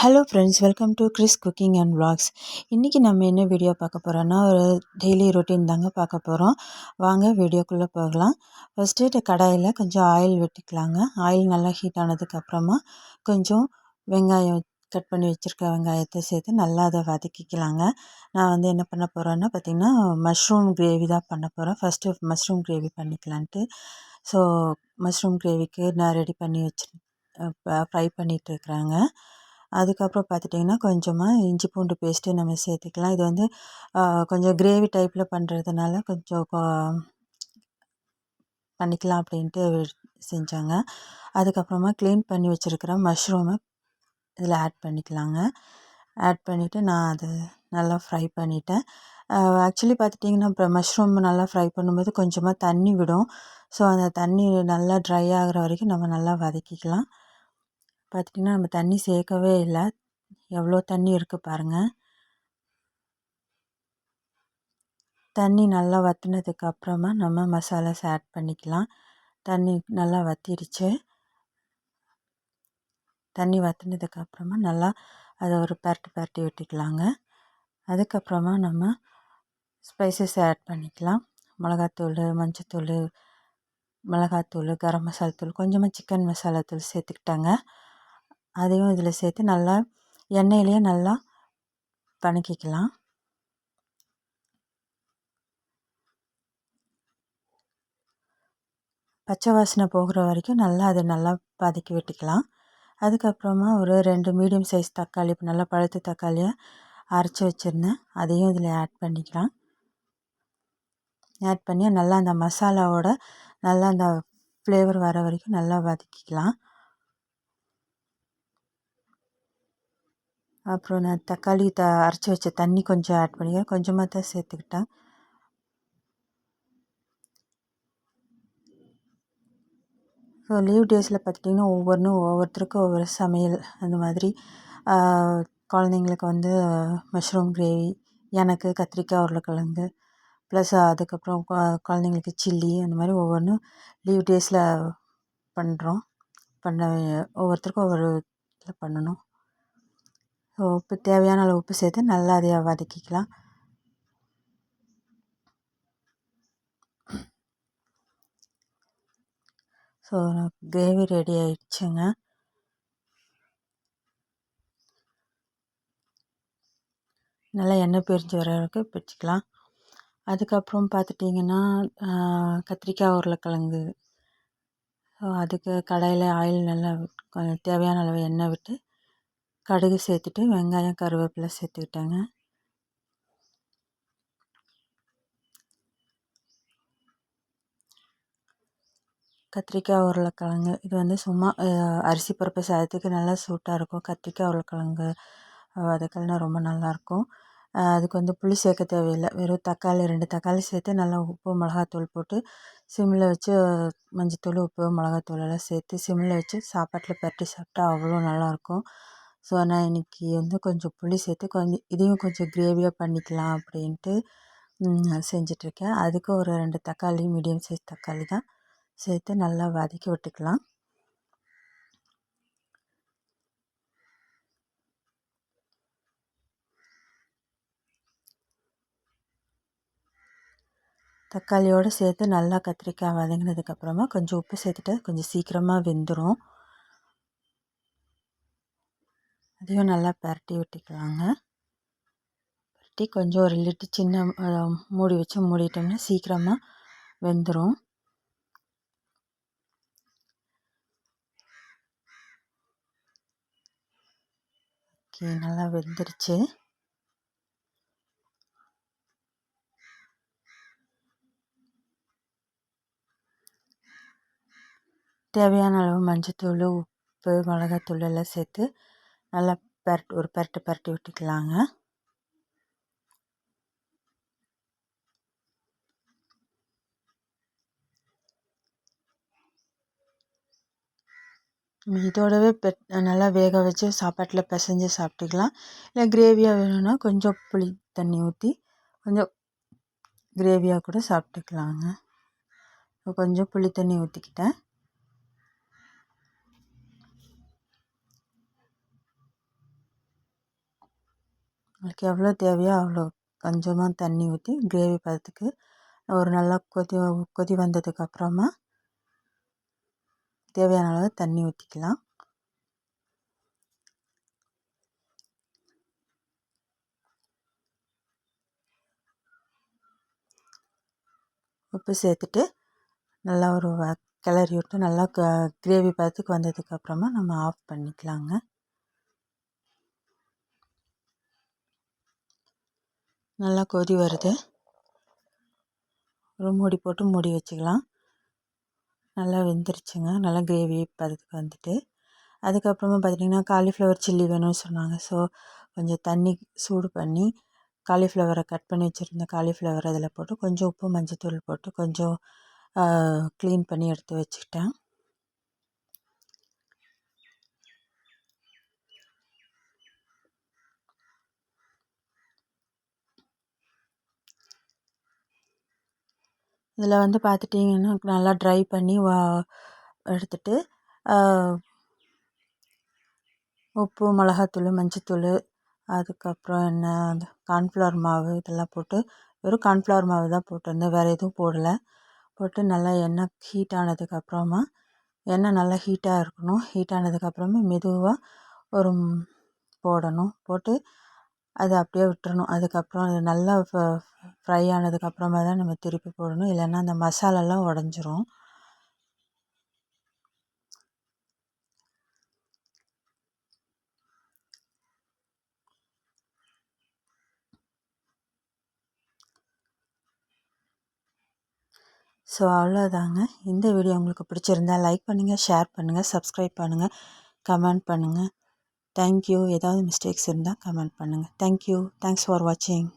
Hello friends, welcome to Chris cooking and vlogs. இன்றைக்கி நம்ம என்ன வீடியோ பார்க்க போகிறோன்னா, ஒரு டெய்லி ரொட்டீன் தாங்க பார்க்க போகிறோம். வாங்க வீடியோக்குள்ளே போகலாம். ஃபஸ்ட்டு கடாயில் கொஞ்சம் ஆயில் விட்டுக்கலாங்க. ஆயில் நல்லா ஹீட் ஆனதுக்கப்புறமா கொஞ்சம் வெங்காயம் கட் பண்ணி வச்சுருக்க வெங்காயத்தை சேர்த்து நல்லா அதை வதக்கிக்கலாங்க. நான் வந்து என்ன பண்ண போகிறேன்னா பார்த்திங்கன்னா, மஷ்ரூம் கிரேவி தான் பண்ண போகிறேன். ஃபஸ்ட்டு மஷ்ரூம் கிரேவி பண்ணிக்கலான்ட்டு. ஸோ மஷ்ரூம் கிரேவிக்கு நான் ரெடி பண்ணி வச்சு ஃப்ரை பண்ணிகிட்ருக்குறேங்க. அதுக்கப்புறம் பார்த்துட்டிங்கன்னா, கொஞ்சமாக இஞ்சி பூண்டு பேஸ்ட்டு நம்ம சேர்த்துக்கலாம். இது வந்து கொஞ்சம் கிரேவி டைப்பில் பண்ணுறதுனால கொஞ்சம் பண்ணிக்கலாம் அப்படின்ட்டு செஞ்சாங்க. அதுக்கப்புறமா க்ளீன் பண்ணி வச்சுருக்கிற மஷ்ரூமை இதில் ஆட் பண்ணிக்கலாங்க. ஆட் பண்ணிவிட்டு நான் அதை நல்லா ஃப்ரை பண்ணிவிட்டேன். ஆக்சுவலி பார்த்துட்டிங்கன்னா, இப்போ மஷ்ரூம் நல்லா ஃப்ரை பண்ணும்போது கொஞ்சமாக தண்ணி விடும். ஸோ அந்த தண்ணி நல்லா ட்ரை ஆகிற வரைக்கும் நம்ம நல்லா வதக்கிக்கலாம். பார்த்திங்கன்னா, நம்ம தண்ணி சேர்க்கவே இல்லை. எவ்வளோ தண்ணி இருக்குது பாருங்கள். தண்ணி நல்லா வற்றினதுக்கு அப்புறமா நம்ம மசாலாஸ் ஆட் பண்ணிக்கலாம். தண்ணி நல்லா வற்றிடுச்சு. தண்ணி வற்றினதுக்கு அப்புறமா நல்லா அதை ஒரு பரட்டி விட்டுக்கலாங்க. அதுக்கப்புறமா நம்ம ஸ்பைசஸ் ஆட் பண்ணிக்கலாம். மிளகாத்தூள், மஞ்சத்தூள், மிளகாத்தூள், கரம் மசாலா தூள், கொஞ்சமாக சிக்கன் மசாலா தூள் சேர்த்துக்கிட்டாங்க. அதையும் இதில் சேர்த்து நல்லா எண்ணெயிலேயே நல்லா வதக்கிக்கலாம். பச்சை வாசனை போகிற வரைக்கும் நல்லா அதை நல்லா வதக்கி விட்டுக்கலாம். அதுக்கப்புறமா ஒரு 2 மீடியம் சைஸ் தக்காளி, இப்போ நல்லா பழுத்த தக்காளியை அரைச்சி வச்சுருந்தேன், அதையும் இதில் ஆட் பண்ணிக்கலாம். ஆட் பண்ணி நல்லா அந்த மசாலாவோட நல்லா அந்த ஃப்ளேவர் வர வரைக்கும் நல்லா வதக்கிக்கலாம். அப்புறம் நான் தக்காளி அரைச்சி வச்ச தண்ணி கொஞ்சம் ஆட் பண்ணிக்கிறேன். கொஞ்சமாக தான் சேர்த்துக்கிட்டேன். ஸோ லீவ் டேஸில் பார்த்துட்டிங்கன்னா, ஒவ்வொருத்தருக்கும் ஒவ்வொரு சமையல் அந்த மாதிரி. குழந்தைங்களுக்கு வந்து மஷ்ரூம் கிரேவி, எனக்கு கத்திரிக்காய் உருளைக்கிழங்கு, ப்ளஸ் அதுக்கப்புறம் குழந்தைங்களுக்கு சில்லி, அந்த மாதிரி ஒவ்வொன்றும் லீவ் டேஸில் பண்ணுறோம். ஒவ்வொருத்தருக்கும் ஒவ்வொரு இதில் பண்ணணும். ஸோ உப்பு தேவையான அளவு உப்பு சேர்த்து நல்லா அதை வதக்கிக்கலாம். ஸோ கிரேவி ரெடி ஆயிடுச்சுங்க. நல்லா எண்ணெய் பிரிஞ்சு வர வரைக்கும் பிரிச்சுக்கலாம். அதுக்கப்புறம் பார்த்துட்டிங்கன்னா, கத்திரிக்காய் உருளைக்கிழங்கு. ஸோ அதுக்கு கடாயில் ஆயில் நல்லா கொஞ்சம் தேவையான அளவு எண்ணெய் விட்டு கடுகு சேர்த்துட்டு வெங்காயம், கருவேப்பிலை சேர்த்துக்கிட்டேங்க. கத்திரிக்காய் உருளைக்கிழங்கு இது வந்து சும்மா அரிசி பருப்பு சாதத்துக்கு நல்லா சூட்டாக இருக்கும். கத்திரிக்காய் உருளைக்கிழங்கு வதக்கல்னா ரொம்ப நல்லாயிருக்கும். அதுக்கு வந்து புளி சேர்க்க தேவையில்லை. வெறும் தக்காளி 2 தக்காளி சேர்த்து நல்லா உப்பு, மிளகாத்தூள் போட்டு சிம்மில் வச்சு மஞ்சத்தூள், உப்பு, மிளகாத்தூள் எல்லாம் சேர்த்து சிம்மில் வச்சு சாப்பாட்டில் பரட்டி சாப்பிட்டா அவ்வளோ நல்லாயிருக்கும். ஸோ நான் இன்றைக்கி வந்து கொஞ்சம் புளி சேர்த்து இதையும் கொஞ்சம் கிரேவியாக பண்ணிக்கலாம் அப்படின்ட்டு செஞ்சிட்ருக்கேன். அதுக்கு ஒரு 2 தக்காளி, மீடியம் சைஸ் தக்காளி தான் சேர்த்து நல்லா வதக்கி விட்டுக்கலாம். தக்காளியோடு சேர்த்து நல்லா கத்திரிக்காய் வதங்கினதுக்கப்புறமா கொஞ்சம் உப்பு சேர்த்துட்டு கொஞ்சம் சீக்கிரமாக வெந்துடும். அதையும் நல்லா பரட்டி விட்டுக்கலாங்க. பரட்டி கொஞ்சம் ஒரு லிட்டு சின்ன மூடி வச்சு மூடிட்டோம்னா சீக்கிரமாக வெந்துடும். ஓகே, நல்லா வெந்துருச்சு. தேவையான அளவு மஞ்சத்தூள், உப்பு, மிளகாத்தூள் எல்லாம் சேர்த்து நல்லா ஒரு பரட்டி விட்டுக்கலாங்க. இதோடவே நல்லா வேக வச்சு சாப்பாட்டில் பிசைஞ்சு சாப்பிட்டுக்கலாம். இல்லை கிரேவியாக வேணும்னா கொஞ்சம் புளி தண்ணி ஊற்றி கொஞ்சம் கிரேவியாக கூட சாப்பிட்டுக்கலாங்க. கொஞ்சம் புளி தண்ணி ஊற்றிக்கிட்டேன். உங்களுக்கு எவ்வளோ தேவையோ அவ்வளோ கொஞ்சமாக தண்ணி ஊற்றி கிரேவி பதத்துக்கு ஒரு நல்லா கொதி வந்ததுக்கப்புறமா தேவையான அளவு தண்ணி ஊற்றிக்கலாம். உப்பு சேர்த்துட்டு நல்லா ஒரு கிளறி விட்டு நல்லா கிரேவி பதத்துக்கு வந்ததுக்கப்புறமா நம்ம ஆஃப் பண்ணிக்கலாங்க. நல்லா கொதி வருது. ஒரு மூடி போட்டு மூடி வச்சுக்கலாம். நல்லா வெந்துருச்சுங்க. நல்லா கிரேவி பதத்துக்கு வந்துட்டு அதுக்கப்புறமா பார்த்திங்கன்னா காலிஃப்ளவர் சில்லி வேணும்னு சொன்னாங்க. ஸோ கொஞ்சம் தண்ணி சூடு பண்ணி காலிஃப்ளவரை கட் பண்ணி வச்சுருந்த காலிஃப்ளவர் அதில் போட்டு கொஞ்சம் உப்பு மஞ்சத்தூள் போட்டு கொஞ்சம் க்ளீன் பண்ணி எடுத்து வச்சுக்கிட்டேன். இதில் வந்து பார்த்துட்டிங்கன்னா நல்லா ட்ரை பண்ணி எடுத்துட்டு உப்பு மிளகாத்தூள் மஞ்சத்தூள் அதுக்கப்புறம் அந்த கார்ன்ஃப்ளவர் மாவு இதெல்லாம் போட்டு வெறும் கார்ன்ஃப்ளவர் மாவு தான் போட்டிருந்தேன், வேறு எதுவும் போடலை. போட்டு நல்லா எண்ணெய் ஹீட் ஆனதுக்கப்புறமா எண்ணெய் நல்லா ஹீட்டாக இருக்கணும். ஹீட் ஆனதுக்கப்புறமா மெதுவாக ஒரு போடணும். போட்டு அதை அப்படியே விட்டுறணும். அதுக்கப்புறம் அது நல்லா ஃப்ரை ஆனதுக்கப்புறமா தான் நம்ம திருப்பி போடணும், இல்லைன்னா அந்த மசாலாலாம் உடஞ்சிரும். ஸோ அவ்வளோதாங்க. இந்த வீடியோ உங்களுக்கு பிடிச்சிருந்தா லைக் பண்ணுங்கள், ஷேர் பண்ணுங்கள், சப்ஸ்கிரைப் பண்ணுங்கள், கமெண்ட் பண்ணுங்கள். தேங்க்யூ. ஏதாவது மிஸ்டேக்ஸ் இருந்தால் கமெண்ட் பண்ணுங்கள். தேங்க்யூ. தேங்க்ஸ் ஃபார் வாட்சிங்.